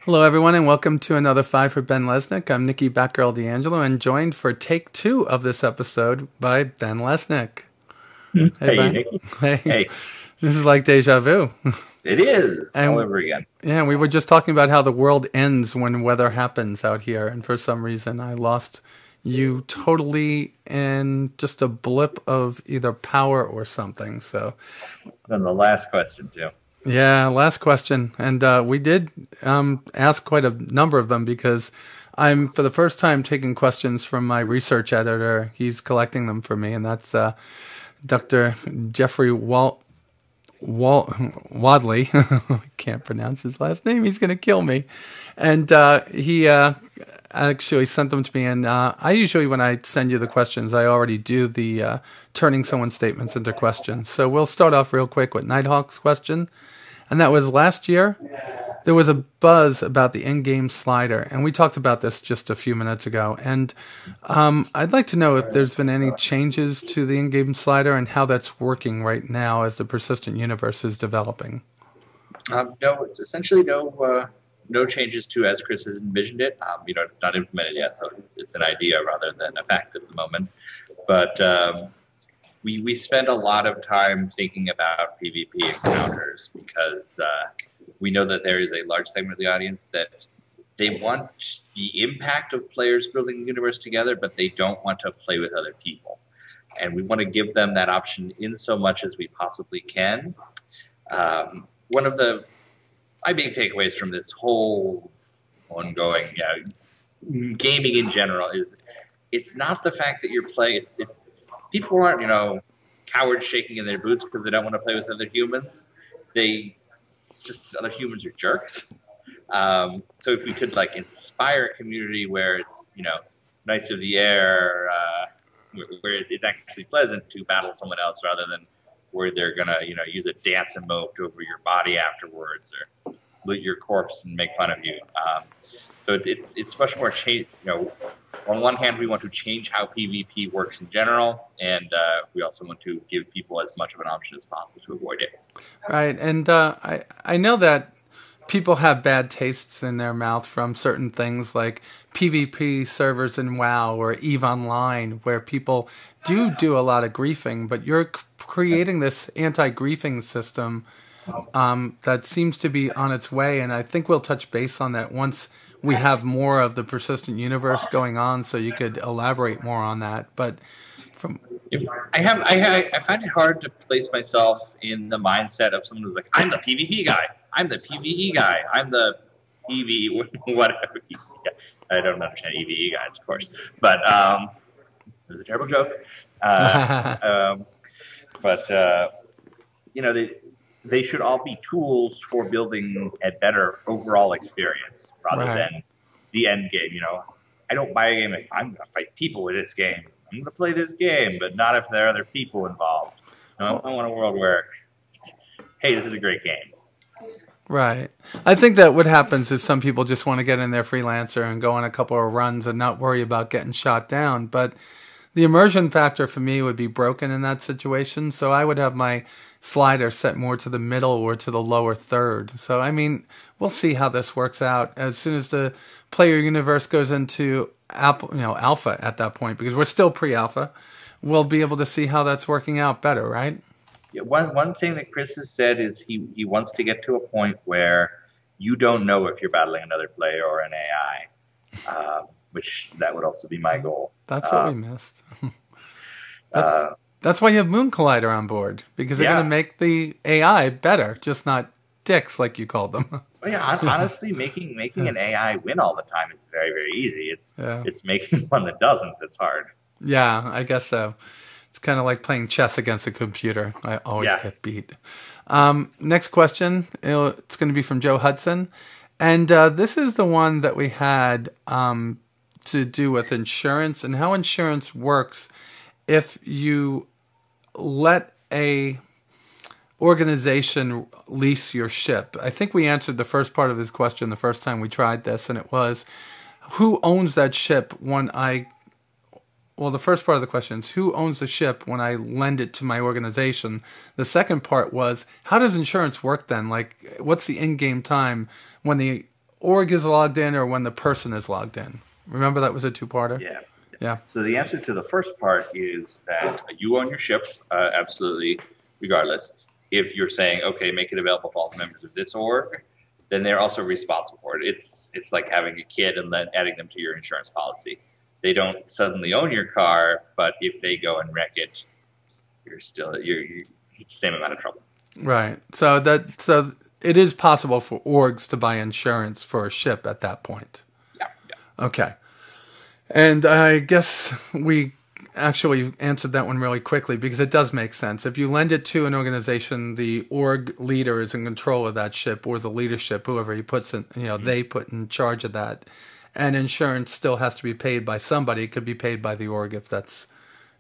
Hello, everyone, and welcome to another Five for Ben Lesnick. I'm Nikki Batgirl D'Angelo, and joined for take 2 of this episode by Ben Lesnick. Hey, Ben. Nikki. Hey. This is like deja vu. It is all over again. Yeah, we were just talking about how the world ends when weather happens out here, and for some reason I lost you totally in just a blip of either power or something. So, Then the last question too. Yeah, last question. And we did ask quite a number of them because I'm, for the first time, taking questions from my research editor. He's collecting them for me, and that's Dr. Jeffrey Wadley. I can't pronounce his last name. He's going to kill me. And he actually sent them to me. And I usually, when I send you the questions, I already do the turning someone's statements into questions. So we'll start off real quick with Nighthawk's question. And that was last year. There was a buzz about the in-game slider, and we talked about this just a few minutes ago. And I'd like to know if there's been any changes to the in-game slider and how that's working right now as the persistent universe is developing. No, it's essentially no changes to as Chris has envisioned it. It's not implemented yet, so it's an idea rather than a fact at the moment. But we spend a lot of time thinking about PvP encounters because we know that there is a large segment of the audience that they want the impact of players building the universe together, but they don't want to play with other people. And we want to give them that option in so much as we possibly can. One of my big takeaways from this whole ongoing gaming in general is it's not the fact that you're playing. It's people aren't cowards shaking in their boots because they don't want to play with other humans. It's just other humans are jerks. So if we could inspire a community where it's Knights of the Air, where it's actually pleasant to battle someone else rather than where they're gonna use a dance emote over your body afterwards or loot your corpse and make fun of you. So it's much more change. On one hand, we want to change how PvP works in general, and we also want to give people as much of an option as possible to avoid it. Right, and I know that people have bad tastes in their mouth from certain things like PvP servers in WoW or EVE Online, where people do a lot of griefing, but you're creating this anti-griefing system that seems to be on its way, and I think we'll touch base on that once we have more of the persistent universe going on, so you could elaborate more on that. But I find it hard to place myself in the mindset of someone who's like, I'm the PvP guy, I'm the PvE guy, I'm the EV whatever. I don't understand EVE guys, of course, but it was a terrible joke. They should all be tools for building a better overall experience rather than the end game. I don't buy a game like, I'm going to fight people with this game. I'm going to play this game, but not if there are other people involved. I want a world where, hey, this is a great game. Right. I think that what happens is some people just want to get in their freelancer and go on a couple of runs and not worry about getting shot down. But the immersion factor for me would be broken in that situation. So I would have my slider set more to the middle or to the lower third. So, we'll see how this works out as soon as the player universe goes into alpha at that point, because we're still pre-alpha. We'll be able to see how that's working out better, right? Yeah, one thing that Chris has said is he wants to get to a point where you don't know if you're battling another player or an AI, which that would also be my goal. That's what we missed. That's why you have Moon Collider on board, because they're going to make the AI better, just not dicks like you called them. Well, yeah, honestly, making an AI win all the time is very, very easy. It's making one that doesn't that's hard. Yeah, I guess so. It's kind of like playing chess against a computer. I always get beat. Next question. It's going to be from Joe Hudson. And this is the one that we had to do with insurance and how insurance works if you let a organization lease your ship. I think we answered the first part of his question the first time we tried this, and it was, who owns that ship when Well, the first part of the question is, who owns the ship when I lend it to my organization? The second part was, how does insurance work then? Like, what's the in-game time when the org is logged in or when the person is logged in? Remember that was a two-parter? Yeah. Yeah. So the answer to the first part is that you own your ship, absolutely, regardless. If you're saying, okay, make it available for all the members of this org, then they're also responsible for it. It's like having a kid and then adding them to your insurance policy. They don't suddenly own your car, but if they go and wreck it, it's the same amount of trouble. Right. So it is possible for orgs to buy insurance for a ship at that point. Yeah. Okay. And I guess we actually answered that one really quickly because it does make sense. If you lend it to an organization, the org leader is in control of that ship, or the leadership, whoever he puts in, they put in charge of that. And insurance still has to be paid by somebody. It could be paid by the org if that's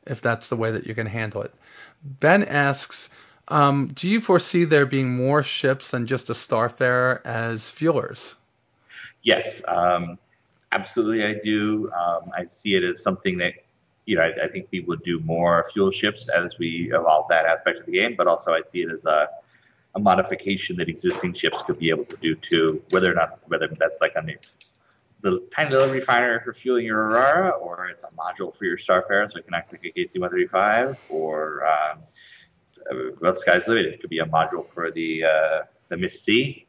the way that you can handle it. Ben asks, do you foresee there being more ships than just a Starfarer as fuelers? Yes, absolutely I do. I see it as something that, I think we will do more fuel ships as we evolve that aspect of the game, but also I see it as a modification that existing ships could be able to do too, whether that's like on the tiny little refiner for fueling your Aurora, or it's a module for your Starfarer, so it can act like a KC-135, or well, sky's the limit. It could be a module for the Miss Sea.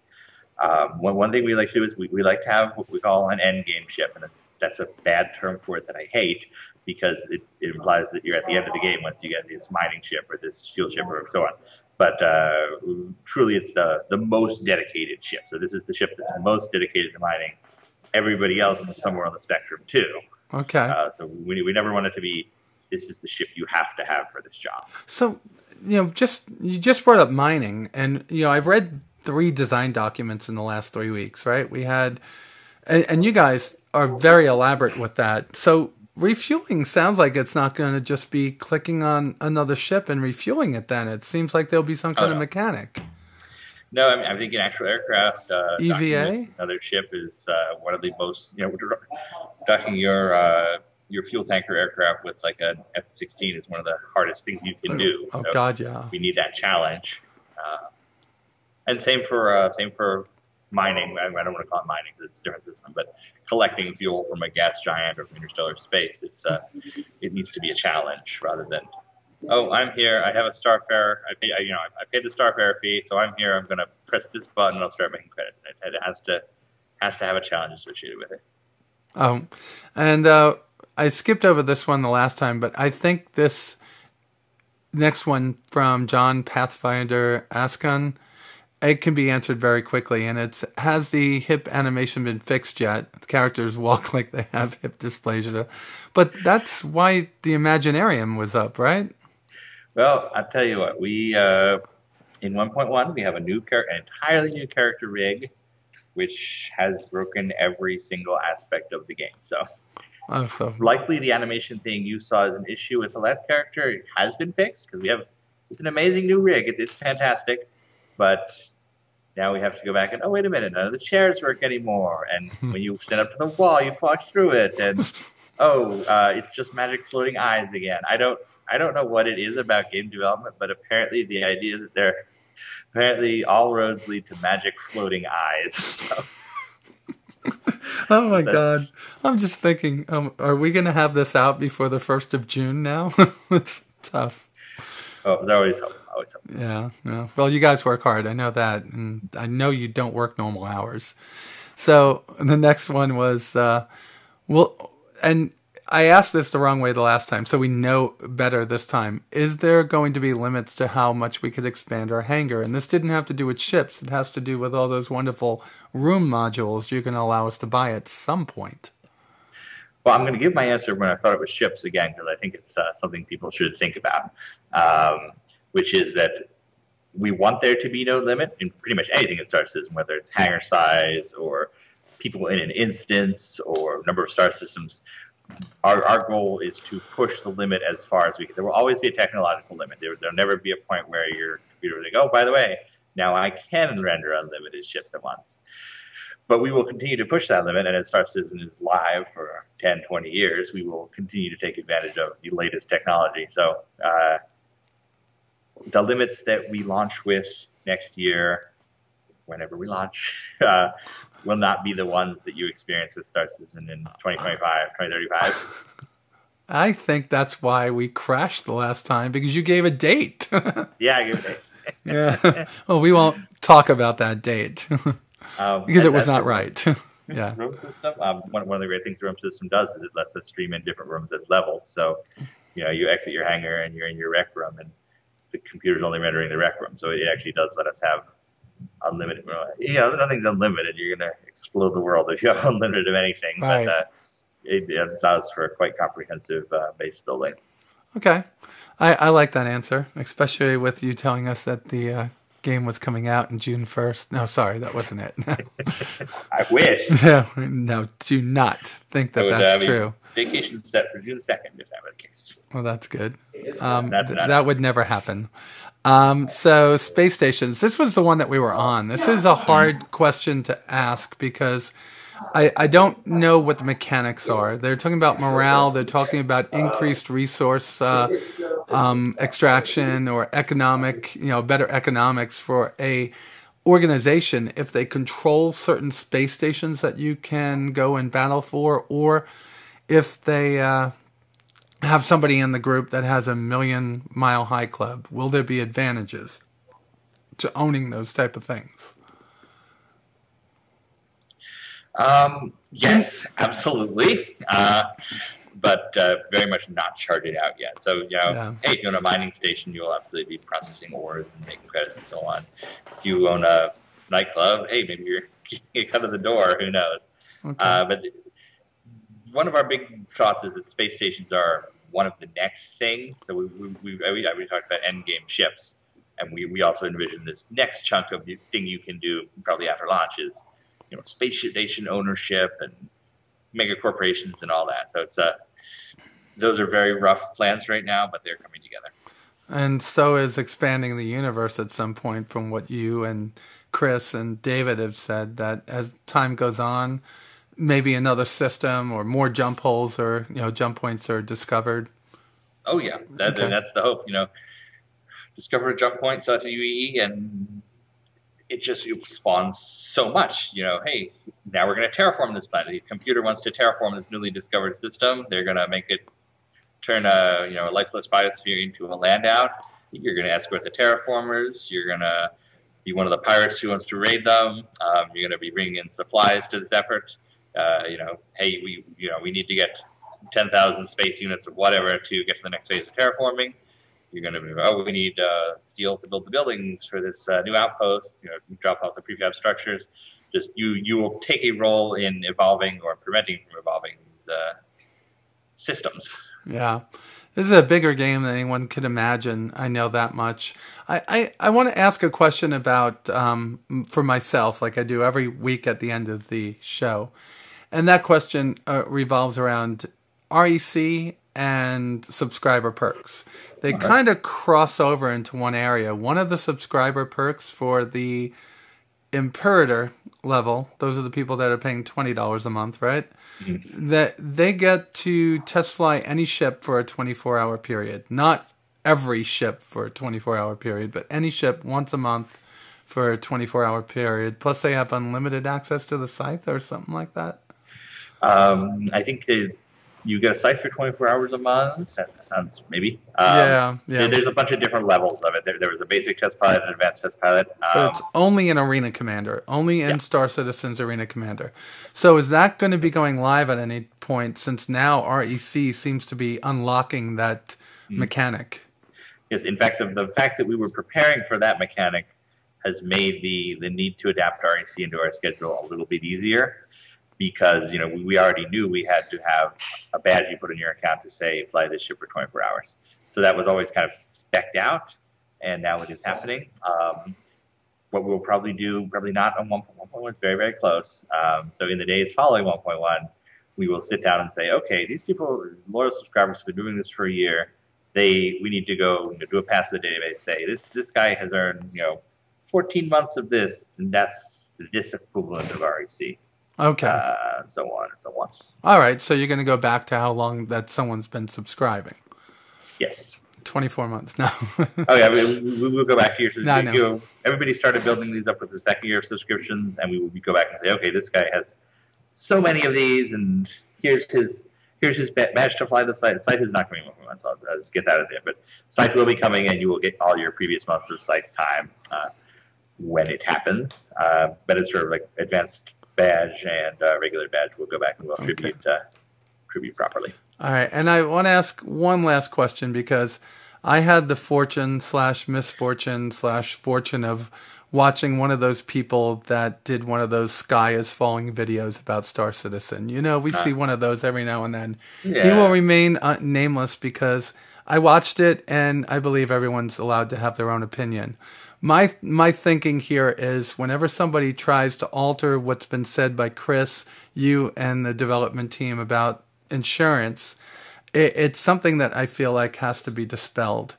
One thing we like to do is we like to have what we call an end game ship, and that's a bad term for it that I hate because it implies that you're at the end of the game once you get this mining ship or this fuel ship or so on. But truly, it's the most dedicated ship. So this is the ship that's most dedicated to mining. Everybody else is somewhere on the spectrum too. Okay. So we never want it to be, this is the ship you have to have for this job. So, you just brought up mining, and I've read 3 design documents in the last 3 weeks, right? We had, and you guys are very elaborate with that. So refueling sounds like it's not going to just be clicking on another ship and refueling it. Then it seems like there'll be some kind of mechanic. No, I'm thinking actual aircraft. EVA? Another ship is one of the most, docking your fuel tanker aircraft with like an F-16 is one of the hardest things you can do. Oh, so God, yeah. We need that challenge. And same for mining. I don't want to call it mining because it's a different system, but collecting fuel from a gas giant or from interstellar space, it needs to be a challenge rather than, oh, I'm here, I have a Starfarer, I paid the Starfarer fee, so I'm here, I'm going to press this button and I'll start making credits. It has to have a challenge associated with it. And I skipped over this one the last time, but I think this next one from John Pathfinder Ascon, it can be answered very quickly, and it's, has the hip animation been fixed yet? The characters walk like they have hip dysplasia. But that's why the Imaginarium was up, right? Well, I'll tell you what, we, in 1.1, we have an entirely new character rig, which has broken every single aspect of the game. So likely the animation thing you saw as an issue with the last character has been fixed, because it's an amazing new rig. It's fantastic. But now we have to go back and, oh, wait a minute, none of the chairs work anymore. And when you stand up to the wall, you fall through it. And, it's just magic floating eyes again. I don't know what it is about game development, but apparently the idea that apparently all roads lead to magic floating eyes. So. Oh, my God. I'm just thinking, are we going to have this out before the 1st of June now? It's tough. Oh, there's always hope. Yeah. Well, you guys work hard. I know that. And I know you don't work normal hours. So the next one was, and I asked this the wrong way the last time, so we know better this time. Is there going to be limits to how much we could expand our hangar? And this didn't have to do with ships. It has to do with all those wonderful room modules you can allow us to buy at some point. Well, I'm going to give my answer when I thought it was ships again, because I think it's something people should think about, which is that we want there to be no limit in pretty much anything in Star System, whether it's hangar size or people in an instance or number of star systems. Our goal is to push the limit as far as we can. There will always be a technological limit. There'll never be a point where your computer will like, oh, by the way, now I can render unlimited ships at once. But we will continue to push that limit, and as Star Citizen is live for 10, 20 years, we will continue to take advantage of the latest technology. So the limits that we launch with next year whenever we launch, will not be the ones that you experience with Star Citizen in 2025, 2035. I think that's why we crashed the last time, because you gave a date. Yeah, I give it. Yeah. Well, we won't talk about that date because it was not right. Yeah. Room system. One of the great things the room system does is it lets us stream in different rooms as levels. So, you exit your hangar and you're in your rec room, and the computer's only rendering the rec room. So it actually does let us have unlimited. Nothing's unlimited. You're gonna explode the world if you have unlimited of anything. Right. But it allows for quite comprehensive base building. Okay. I like that answer, especially with you telling us that the game was coming out on June 1st. No, sorry, that wasn't it. I wish. No, do not think that that's true. Vacation set for June 2nd, if that were the case. Well, that's good. That would never happen. So space stations, this was the one that we were on. This is a hard question to ask because I don't know what the mechanics are. They're talking about morale. They're talking about increased resource extraction or economic, better economics for a organization if they control certain space stations that you can go and battle for, or if they have somebody in the group that has a 1,000,000 high club. Will there be advantages to owning those type of things? Yes, absolutely. But very much not charted out yet. So, hey, if you own a mining station, you'll absolutely be processing ores and making credits and so on. If you own a nightclub, hey, maybe you're getting a cut of the door, who knows? Okay. But one of our big thoughts is that space stations are one of the next things. So we talked about endgame ships, and we also envision this next chunk of the thing you can do probably after launch is, space station ownership and mega corporations and all that. So it's those are very rough plans right now, but they're coming together. And so is expanding the universe at some point, from what you and Chris and David have said, that as time goes on, maybe another system or more jump holes or jump points are discovered. Oh yeah, that's the hope. Discover a jump point, set to UEE, and it spawns so much. Hey, now we're going to terraform this planet. The computer wants to terraform this newly discovered system. They're going to make it turn a lifeless biosphere into a land out. You're going to escort the terraformers. You're going to be one of the pirates who wants to raid them. You're going to be bringing in supplies to this effort. Hey, we need to get 10,000 space units or whatever to get to the next phase of terraforming. You're going to be, we need steel to build the buildings for this new outpost. Drop off the prefab structures. Just you will take a role in evolving or preventing from evolving these systems. Yeah. This is a bigger game than anyone could imagine. I know that much. I want to ask a question about, for myself, like I do every week at the end of the show. And that question revolves around REC and subscriber perks. They kind of cross over into one area. One of the subscriber perks for the Imperator level, those are the people that are paying $20 a month, right? Mm-hmm. That they get to test fly any ship for a 24-hour period. Not every ship for a 24-hour period, but any ship once a month for a 24-hour period. Plus they have unlimited access to the scythe or something like that. I think you get a scythe for 24 hours a month. That sounds maybe. Yeah. There's a bunch of different levels of it. There was a basic test pilot, an advanced test pilot. But it's only in Arena Commander, only in Star Citizen's Arena Commander. So is that going to be going live at any point, since now REC seems to be unlocking that mechanic? Yes, in fact, the fact that we were preparing for that mechanic has made the need to adapt REC into our schedule a little bit easier. Because we already knew we had to have a badge you put in your account to say fly this ship for 24 hours. So that was always kind of specced out, and now it is happening. What we'll probably do, probably not on 1.1, it's very, very close. So in the days following 1.1, we will sit down and say, okay, these people, loyal subscribers, have been doing this for a year. We need to go do a pass to the database. Say this guy has earned 14 months of this, and that's this equivalent of REC. Okay. So on and so on. All right. So you're going to go back to how long that someone's been subscribing. Yes. 24 months. No. Oh yeah, we'll go back to your. No, no. Everybody started building these up with the second year of subscriptions, and we would go back and say, okay, this guy has so many of these, and here's his badge to fly the site. The site is not coming from us. I'll just get that out of there. But site will be coming, and you will get all your previous months of site time when it happens. But it's sort of like advanced badge and regular badge. We'll go back and we'll tribute properly. All right, and I want to ask one last question because I had the fortune/misfortune/fortune of watching one of those people that did one of those sky is falling videos about Star Citizen. You know, we see one of those every now and then. Yeah. He will remain nameless because I watched it, and I believe everyone's allowed to have their own opinion. My thinking here is whenever somebody tries to alter what's been said by Chris, you, and the development team about insurance, it's something that I feel like has to be dispelled.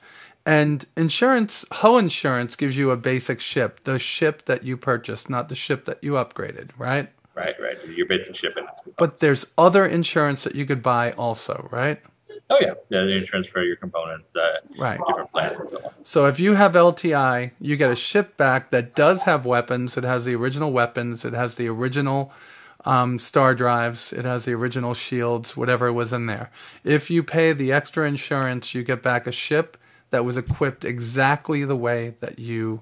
And insurance, Hull Insurance gives you a basic ship, the ship that you purchased, not the ship that you upgraded, right? Right. Your basic ship. But there's other insurance that you could buy also, right? Oh, yeah. The insurance for your components, right. Different plans and so on. So if you have LTI, you get a ship back that does have weapons. It has the original weapons. It has the original star drives. It has the original shields, whatever was in there. If you pay the extra insurance, you get back a ship that was equipped exactly the way that you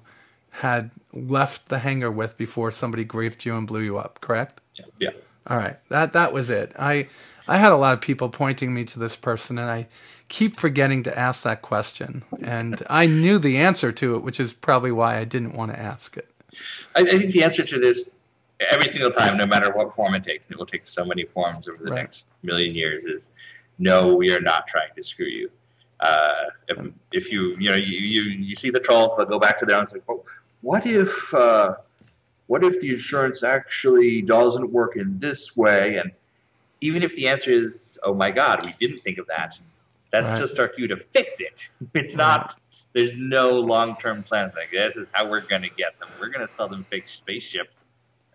had left the hangar with before somebody griefed you and blew you up, correct? Yeah. All right. That was it. I had a lot of people pointing me to this person, and I keep forgetting to ask that question. And I knew the answer to it, which is probably why I didn't want to ask it. I think the answer to this, every single time, no matter what form it takes, and it will take so many forms over the next million years, is no, we are not trying to screw you. If you see the trolls, they'll go back to their own and say, oh, what if the insurance actually doesn't work in this way? And even if the answer is, oh my God, we didn't think of that, that's just our cue to fix it. It's not, there's no long-term plan. Like, this is how we're going to get them. We're going to sell them fake spaceships.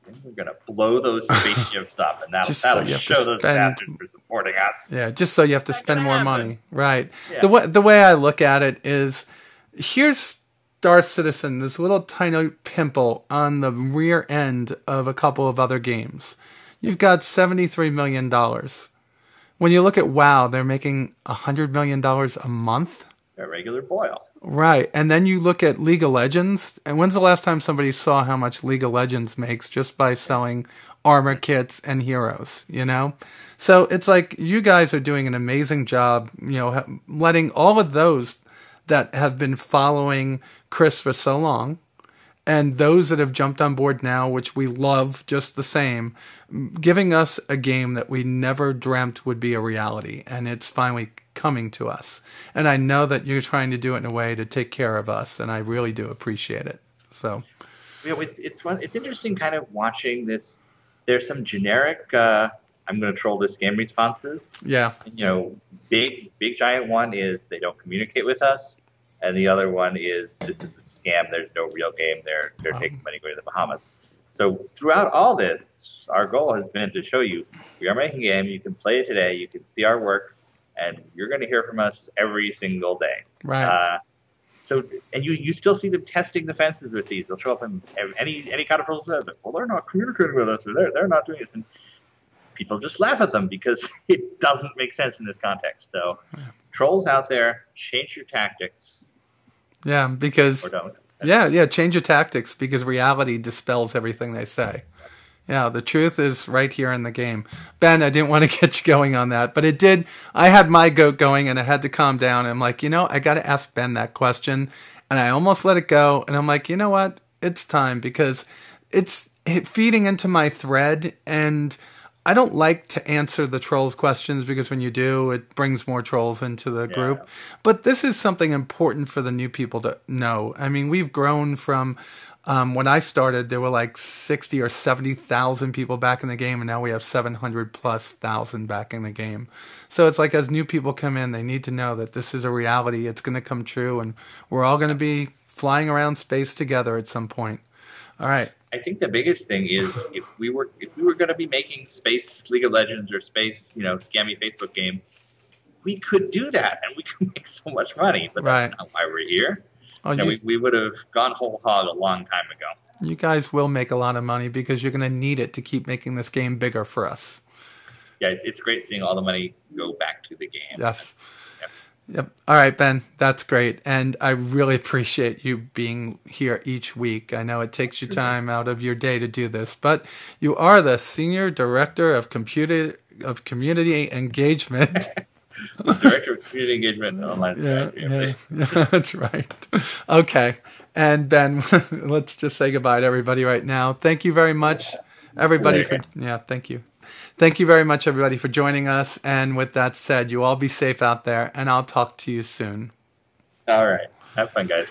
And we're going to blow those spaceships up, and that'll show those bastards for supporting us. Yeah, just so you have to spend more money. Right. Yeah. The way I look at it is, here's Star Citizen, this little tiny pimple on the rear end of a couple of other games. You've got $73 million. When you look at WoW, they're making $100 million a month. A regular boil. Right. And then you look at League of Legends. And when's the last time somebody saw how much League of Legends makes just by selling armor kits and heroes, you know? So it's like you guys are doing an amazing job, you know, letting all of those that have been following Chris for so long, and those that have jumped on board now, which we love just the same, giving us a game that we never dreamt would be a reality, and it's finally coming to us. And I know that you're trying to do it in a way to take care of us, and I really do appreciate it. So, you know, it's interesting kind of watching this. There's some generic I'm going to troll this game responses. Yeah. You know, big giant one is they don't communicate with us. And the other one is, this is a scam. There's no real game. They're taking money going to the Bahamas. So throughout all this, our goal has been to show you, we are making a game. You can play it today. You can see our work. And you're going to hear from us every single day. Right. And you still see them testing the fences with these. They'll show up in any kind of problem. Well, they're not communicating with us, or they're not doing this. And people just laugh at them because it doesn't make sense in this context. So, trolls out there, change your tactics. Yeah, because... Or don't. Yeah, change your tactics because reality dispels everything they say. Yeah, the truth is right here in the game. Ben, I didn't want to get you going on that, but it did. I had my goat going, and I had to calm down. And I'm like, I got to ask Ben that question. And I almost let it go. And I'm like, you know what? It's time because it's feeding into my thread. And I don't like to answer the trolls' questions because when you do, it brings more trolls into the group. But this is something important for the new people to know. I mean, we've grown from... when I started, there were like 60 or 70,000 people back in the game, and now we have 700,000+ back in the game. So it's like as new people come in, they need to know that this is a reality. It's going to come true, and we're all going to be flying around space together at some point. All right. I think the biggest thing is if we were going to be making space League of Legends or space, scammy Facebook game, we could do that and we could make so much money, but Right. that's not why we're here. Oh, And we would have gone whole hog a long time ago. You guys will make a lot of money because you're going to need it to keep making this game bigger for us. Yeah, it's great seeing all the money go back to the game. Yes. Yep. All right, Ben, that's great. And I really appreciate you being here each week. I know it takes you time out of your day to do this, but you are the Senior Director of Community Engagement. Director of Community Engagement and Online Strategy. Yeah, that's right. Okay. And Ben, let's just say goodbye to everybody right now. Thank you very much, everybody. Thank you. Thank you very much, everybody, for joining us. And with that said, you all be safe out there, and I'll talk to you soon. All right. Have fun, guys.